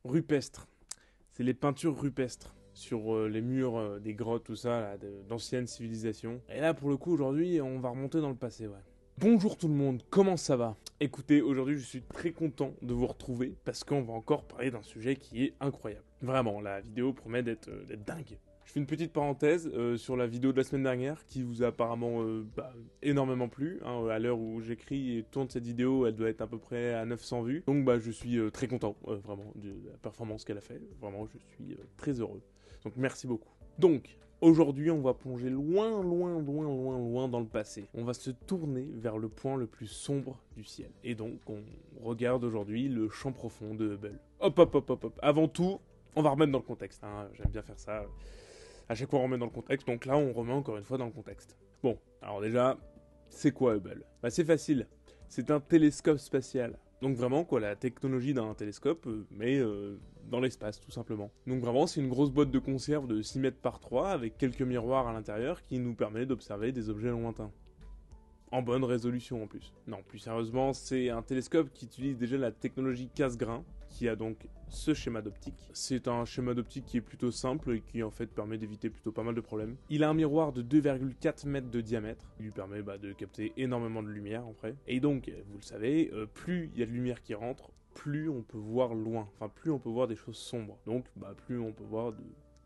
Rupestres. C'est les peintures rupestres sur les murs des grottes, tout ça, là, d'anciennes civilisations. Et là, pour le coup, aujourd'hui, on va remonter dans le passé, ouais. Bonjour tout le monde, comment ça va? Écoutez, aujourd'hui, je suis très content de vous retrouver parce qu'on va encore parler d'un sujet qui est incroyable. Vraiment, la vidéo promet d'être dingue. Je fais une petite parenthèse sur la vidéo de la semaine dernière qui vous a apparemment énormément plu. Hein, à l'heure où j'écris et tourne cette vidéo, elle doit être à peu près à 900 vues. Donc je suis très content vraiment de la performance qu'elle a fait. Vraiment, je suis très heureux. Donc merci beaucoup. Donc, aujourd'hui, on va plonger loin, loin, loin, loin, loin dans le passé. On va se tourner vers le point le plus sombre du ciel. Et donc, on regarde aujourd'hui le champ profond de Hubble. Hop, hop, hop, hop, hop. Avant tout, on va remettre dans le contexte. Hein. J'aime bien faire ça. À chaque fois, on remet dans le contexte. Donc là, on remet encore une fois dans le contexte. Bon, alors déjà, c'est quoi Hubble? C'est facile. C'est un télescope spatial. Donc vraiment, quoi, la technologie d'un télescope, mais dans l'espace, tout simplement. Donc vraiment, c'est une grosse boîte de conserve de 6 mètres par 3 avec quelques miroirs à l'intérieur qui nous permet d'observer des objets lointains. En bonne résolution en plus. Non, plus sérieusement, c'est un télescope qui utilise déjà la technologie casse-grain, qui a donc ce schéma d'optique. C'est un schéma d'optique qui est plutôt simple et qui en fait permet d'éviter plutôt pas mal de problèmes. Il a un miroir de 2,4 mètres de diamètre, qui lui permet de capter énormément de lumière en fait. Et donc, vous le savez, plus il y a de lumière qui rentre, plus on peut voir loin, enfin plus on peut voir des choses sombres. Donc, plus on peut voir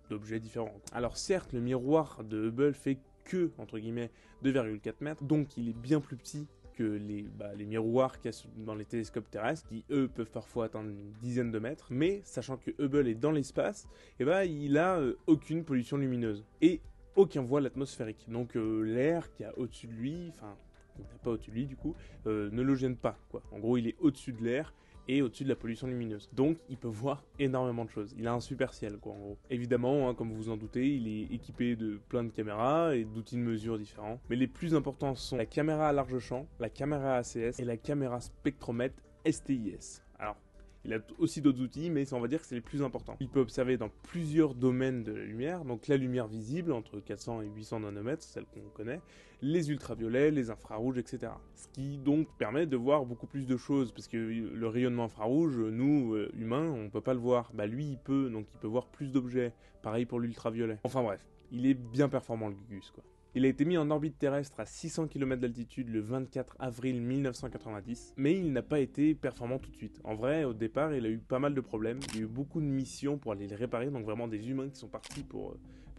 d'objets différents. Alors certes, le miroir de Hubble fait que, entre guillemets, 2,4 mètres, donc il est bien plus petit que les miroirs qu'il y a dans les télescopes terrestres, qui eux peuvent parfois atteindre une dizaine de mètres, mais sachant que Hubble est dans l'espace, il a aucune pollution lumineuse, et aucun voile atmosphérique, donc l'air qui a au-dessus de lui, enfin, il n'y a pas au-dessus de lui du coup, ne le gêne pas, quoi. En gros, il est au-dessus de l'air, et au-dessus de la pollution lumineuse. Donc, il peut voir énormément de choses. Il a un super ciel, quoi, en gros. Évidemment, hein, comme vous vous en doutez, il est équipé de plein de caméras et d'outils de mesure différents. Mais les plus importants sont la caméra à large champ, la caméra ACS et la caméra spectromètre STIS. Alors, il a aussi d'autres outils, mais on va dire que c'est les plus importants. Il peut observer dans plusieurs domaines de la lumière, donc la lumière visible, entre 400 et 800 nanomètres, celle qu'on connaît, les ultraviolets, les infrarouges, etc. Ce qui donc permet de voir beaucoup plus de choses, parce que le rayonnement infrarouge, nous, humains, on peut pas le voir. Lui, il peut, donc il peut voir plus d'objets. Pareil pour l'ultraviolet. Enfin bref, il est bien performant le Gugus, quoi. Il a été mis en orbite terrestre à 600 km d'altitude le 24 avril 1990, mais il n'a pas été performant tout de suite. En vrai, au départ, il a eu pas mal de problèmes. Il y a eu beaucoup de missions pour aller les réparer, donc vraiment des humains qui sont partis pour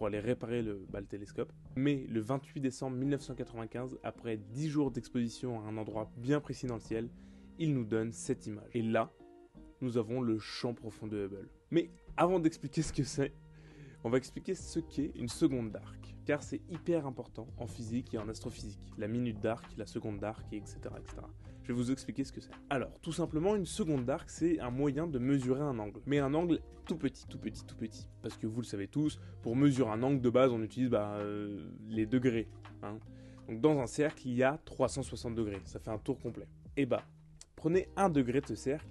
aller réparer le télescope. Mais le 28 décembre 1995, après 10 jours d'exposition à un endroit bien précis dans le ciel, il nous donne cette image. Et là, nous avons le champ profond de Hubble. Mais avant d'expliquer ce que c'est, on va expliquer ce qu'est une seconde d'arc, car c'est hyper important en physique et en astrophysique. La minute d'arc, la seconde d'arc, etc., etc. Je vais vous expliquer ce que c'est. Alors, tout simplement, une seconde d'arc, c'est un moyen de mesurer un angle. Mais un angle tout petit, tout petit, tout petit. Parce que vous le savez tous, pour mesurer un angle de base, on utilise les degrés. Hein. Donc dans un cercle, il y a 360 degrés. Ça fait un tour complet. Et prenez un degré de ce cercle,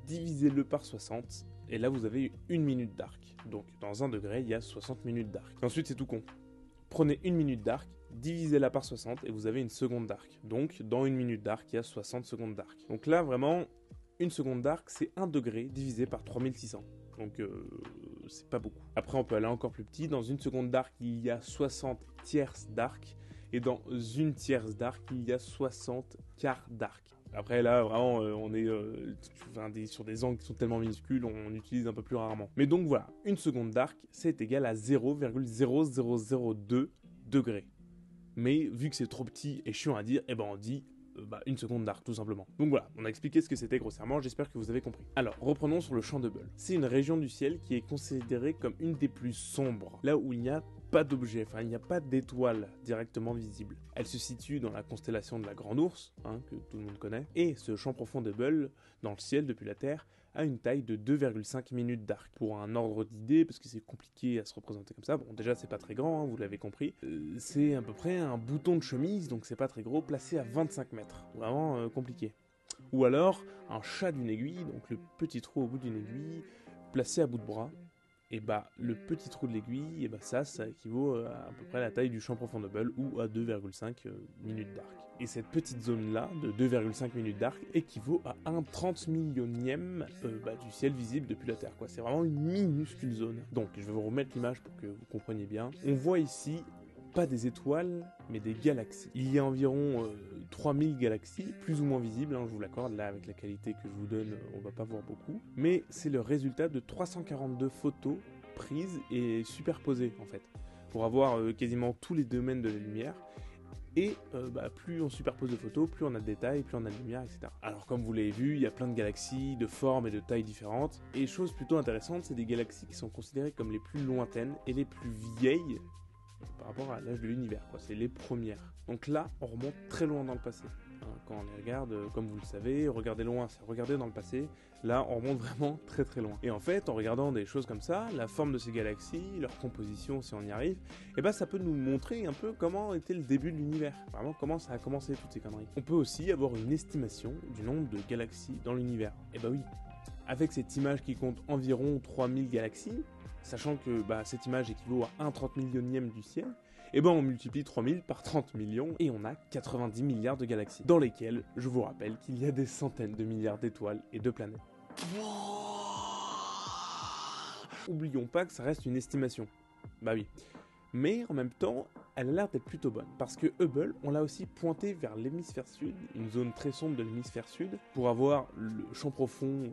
divisez-le par 60, et là vous avez une minute d'arc. Donc dans un degré, il y a 60 minutes d'arc. Ensuite, c'est tout con. Prenez une minute d'arc, divisez-la par 60 et vous avez une seconde d'arc. Donc dans une minute d'arc, il y a 60 secondes d'arc. Donc là, vraiment, une seconde d'arc, c'est un degré divisé par 3600. Donc c'est pas beaucoup. Après, on peut aller encore plus petit. Dans une seconde d'arc, il y a 60 tierces d'arc. Et dans une tierce d'arc, il y a 60 quarts d'arc. Après là, vraiment, on est sur des angles qui sont tellement minuscules, on utilise un peu plus rarement. Mais donc voilà, une seconde d'arc, c'est égal à 0,0002 degrés. Mais vu que c'est trop petit et chiant à dire, on dit une seconde d'arc, tout simplement. Donc voilà, on a expliqué ce que c'était grossièrement, j'espère que vous avez compris. Alors, reprenons sur le champ de Hubble. C'est une région du ciel qui est considérée comme une des plus sombres, là où il n'y a pas d'objet, enfin il n'y a pas d'étoile directement visible. Elle se situe dans la constellation de la Grande Ourse, que tout le monde connaît, et ce champ profond de Hubble, dans le ciel depuis la Terre, a une taille de 2,5 minutes d'arc. Pour un ordre d'idée, parce que c'est compliqué à se représenter comme ça, bon déjà c'est pas très grand, vous l'avez compris, c'est à peu près un bouton de chemise, donc c'est pas très gros, placé à 25 mètres. Vraiment compliqué. Ou alors un chat d'une aiguille, donc le petit trou au bout d'une aiguille, placé à bout de bras, Et bah le petit trou de l'aiguille, et bah ça équivaut à peu près la taille du champ profond d'Hubble ou à 2,5 minutes d'arc. Et cette petite zone-là, de 2,5 minutes d'arc, équivaut à un 30 millionième du ciel visible depuis la Terre, quoi. C'est vraiment une minuscule zone. Donc, je vais vous remettre l'image pour que vous compreniez bien. On voit ici, pas des étoiles, mais des galaxies. Il y a environ 3000 galaxies, plus ou moins visibles, je vous l'accorde, là, avec la qualité que je vous donne, on va pas voir beaucoup. Mais c'est le résultat de 342 photos prises et superposées, en fait, pour avoir quasiment tous les domaines de la lumière. Et plus on superpose de photos, plus on a de détails, plus on a de lumière, etc. Alors comme vous l'avez vu, il y a plein de galaxies, de formes et de tailles différentes. Et chose plutôt intéressante, c'est des galaxies qui sont considérées comme les plus lointaines et les plus vieilles par rapport à l'âge de l'univers, quoi. C'est les premières. Donc là, on remonte très loin dans le passé. Quand on les regarde, comme vous le savez, regarder loin, c'est regarder dans le passé. Là, on remonte vraiment très très loin. Et en fait, en regardant des choses comme ça, la forme de ces galaxies, leur composition, si on y arrive, ça peut nous montrer un peu comment était le début de l'univers. Vraiment, comment ça a commencé, toutes ces conneries. On peut aussi avoir une estimation du nombre de galaxies dans l'univers. Et bah oui, avec cette image qui compte environ 3000 galaxies, sachant que cette image équivaut à 1/30 millionième du ciel, on multiplie 3000 par 30 millions et on a 90 milliards de galaxies, dans lesquelles, je vous rappelle qu'il y a des centaines de milliards d'étoiles et de planètes. Oublions pas que ça reste une estimation. Bah oui. Mais en même temps, elle a l'air d'être plutôt bonne, parce que Hubble, on l'a aussi pointé vers l'hémisphère sud, une zone très sombre de l'hémisphère sud, pour avoir le champ profond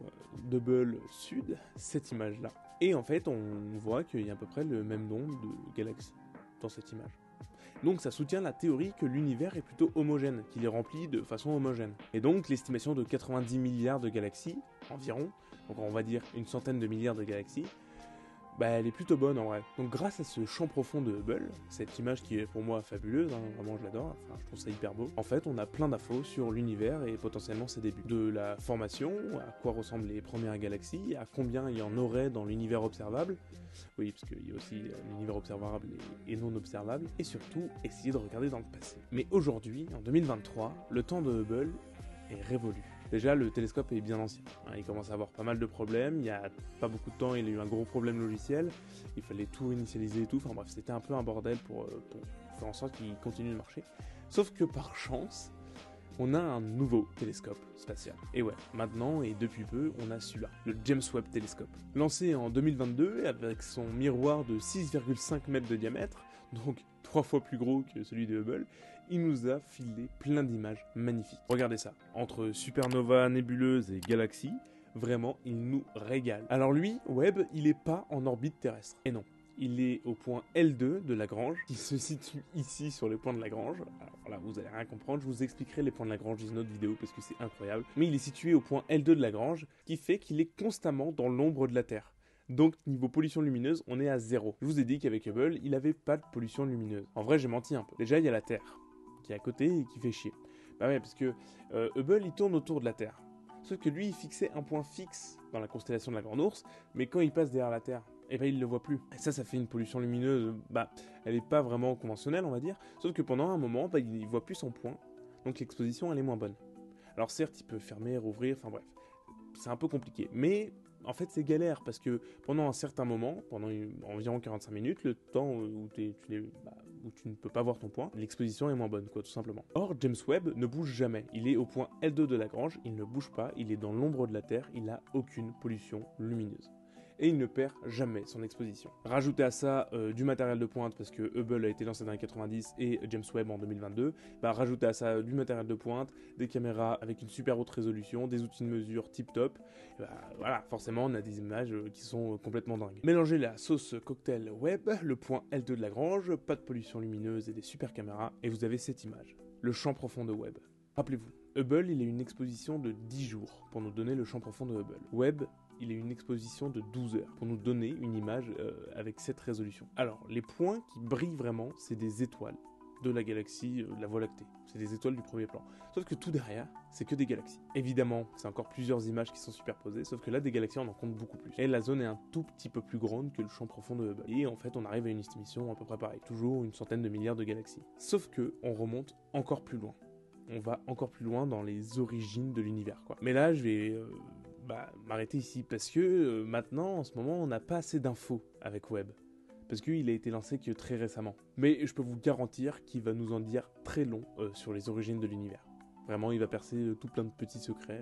d'Hubble sud, cette image-là. Et en fait, on voit qu'il y a à peu près le même nombre de galaxies dans cette image. Donc ça soutient la théorie que l'univers est plutôt homogène, qu'il est rempli de façon homogène. Et donc l'estimation de 90 milliards de galaxies, environ, donc on va dire une centaine de milliards de galaxies, elle est plutôt bonne en vrai. Donc grâce à ce champ profond de Hubble, cette image qui est pour moi fabuleuse, vraiment je l'adore, je trouve ça hyper beau, en fait on a plein d'infos sur l'univers et potentiellement ses débuts. De la formation, à quoi ressemblent les premières galaxies, à combien il y en aurait dans l'univers observable, oui parce qu'il y a aussi l'univers observable et non observable, et surtout essayer de regarder dans le passé. Mais aujourd'hui, en 2023, le temps de Hubble est révolu. Déjà, le télescope est bien ancien. Il commence à avoir pas mal de problèmes. Il n'y a pas beaucoup de temps, il a eu un gros problème logiciel. Il fallait tout initialiser et tout. Enfin bref, c'était un peu un bordel pour faire en sorte qu'il continue de marcher. Sauf que par chance, on a un nouveau télescope spatial. Et ouais, maintenant et depuis peu, on a celui-là, le James Webb Telescope. Lancé en 2022 avec son miroir de 6,5 mètres de diamètre, donc 3 fois plus gros que celui de Hubble, il nous a filé plein d'images magnifiques. Regardez ça, entre supernova, nébuleuses et galaxies, vraiment, il nous régale. Alors lui, Webb, il est pas en orbite terrestre. Et non, il est au point L2 de Lagrange, qui se situe ici sur les points de Lagrange. Alors là, vous allez rien comprendre, je vous expliquerai les points de Lagrange dans une autre vidéo parce que c'est incroyable. Mais il est situé au point L2 de Lagrange, qui fait qu'il est constamment dans l'ombre de la Terre. Donc niveau pollution lumineuse, on est à 0. Je vous ai dit qu'avec Hubble, il avait pas de pollution lumineuse. En vrai, j'ai menti un peu. Déjà, il y a la Terre, qui est à côté et qui fait chier. Bah ouais, parce que Hubble, il tourne autour de la Terre. Sauf que lui, il fixait un point fixe dans la constellation de la Grande Ourse, mais quand il passe derrière la Terre, il le voit plus. Et ça fait une pollution lumineuse, elle est pas vraiment conventionnelle, on va dire. Sauf que pendant un moment, il voit plus son point, donc l'exposition, elle est moins bonne. Alors certes, il peut fermer, rouvrir, enfin bref. C'est un peu compliqué, mais en fait c'est galère parce que pendant un certain moment, pendant environ 45 minutes, le temps où tu ne peux pas voir ton point, l'exposition est moins bonne, quoi, tout simplement. Or, James Webb ne bouge jamais. Il est au point L2 de Lagrange, il ne bouge pas, il est dans l'ombre de la Terre, il n'a aucune pollution lumineuse. Et il ne perd jamais son exposition. Rajoutez à ça du matériel de pointe, parce que Hubble a été lancé dans les 90 et James Webb en 2022, rajoutez à ça du matériel de pointe, des caméras avec une super haute résolution, des outils de mesure tip top, voilà, forcément on a des images qui sont complètement dingues. Mélangez la sauce cocktail Webb, le point L2 de Lagrange, pas de pollution lumineuse et des super caméras, et vous avez cette image, le champ profond de Webb. Rappelez-vous, Hubble il a une exposition de 10 jours pour nous donner le champ profond de Hubble. Webb, il a une exposition de 12 heures pour nous donner une image avec cette résolution. Alors, les points qui brillent vraiment, c'est des étoiles de la galaxie, de la Voie lactée. C'est des étoiles du premier plan. Sauf que tout derrière, c'est que des galaxies. Évidemment, c'est encore plusieurs images qui sont superposées, sauf que là, des galaxies, on en compte beaucoup plus. Et la zone est un tout petit peu plus grande que le champ profond de Hubble. Et en fait, on arrive à une estimation à peu près pareille. Toujours une centaine de milliards de galaxies. Sauf que, on remonte encore plus loin. On va encore plus loin dans les origines de l'univers, quoi. Mais là, je vais m'arrêter ici, parce que maintenant, en ce moment, on n'a pas assez d'infos avec Webb. Parce qu'il a été lancé que très récemment. Mais je peux vous garantir qu'il va nous en dire très long sur les origines de l'univers. Vraiment, il va percer tout plein de petits secrets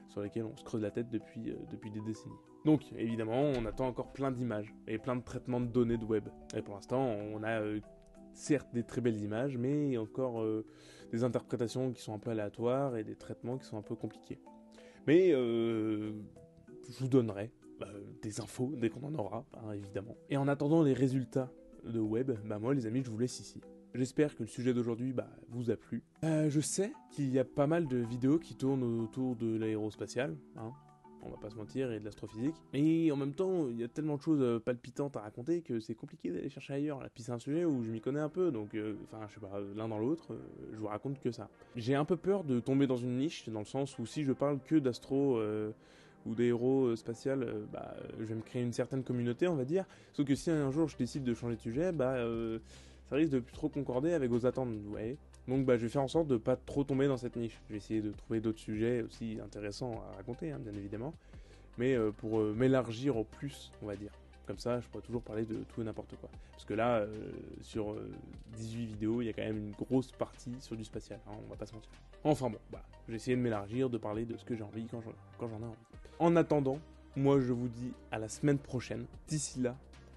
sur lesquels on se creuse la tête depuis des décennies. Donc, évidemment, on attend encore plein d'images et plein de traitements de données de Webb. Et pour l'instant, on a certes des très belles images, mais encore des interprétations qui sont un peu aléatoires et des traitements qui sont un peu compliqués. Mais je vous donnerai des infos dès qu'on en aura, hein, évidemment. Et en attendant les résultats de Webb, moi les amis, je vous laisse ici. J'espère que le sujet d'aujourd'hui vous a plu. Je sais qu'il y a pas mal de vidéos qui tournent autour de l'aérospatiale, hein, on va pas se mentir, et de l'astrophysique. Et en même temps, il y a tellement de choses palpitantes à raconter que c'est compliqué d'aller chercher ailleurs. Là, puis c'est un sujet où je m'y connais un peu, donc je sais pas, l'un dans l'autre, je vous raconte que ça. J'ai un peu peur de tomber dans une niche, dans le sens où si je parle que d'astro ou d'aérospatial, je vais me créer une certaine communauté, on va dire. Sauf que si un jour je décide de changer de sujet, ça risque de plus trop concorder avec vos attentes, vous voyez. Donc je vais faire en sorte de pas trop tomber dans cette niche. Je vais essayer de trouver d'autres sujets aussi intéressants à raconter, hein, bien évidemment. Mais pour m'élargir au plus, on va dire. Comme ça, je pourrais toujours parler de tout et n'importe quoi. Parce que là, sur 18 vidéos, il y a quand même une grosse partie sur du spatial, hein, on va pas se mentir. Enfin bon, je vais essayer de m'élargir, de parler de ce que j'ai envie quand j'en ai envie. En attendant, moi je vous dis à la semaine prochaine. D'ici là,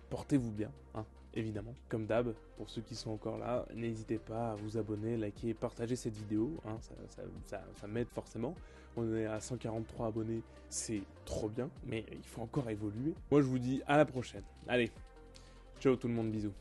portez-vous bien, hein, évidemment. Comme d'hab, pour ceux qui sont encore là, n'hésitez pas à vous abonner, liker et partager cette vidéo, hein, ça m'aide forcément. On est à 143 abonnés, c'est trop bien, mais il faut encore évoluer. Moi je vous dis à la prochaine. Allez, ciao tout le monde, bisous.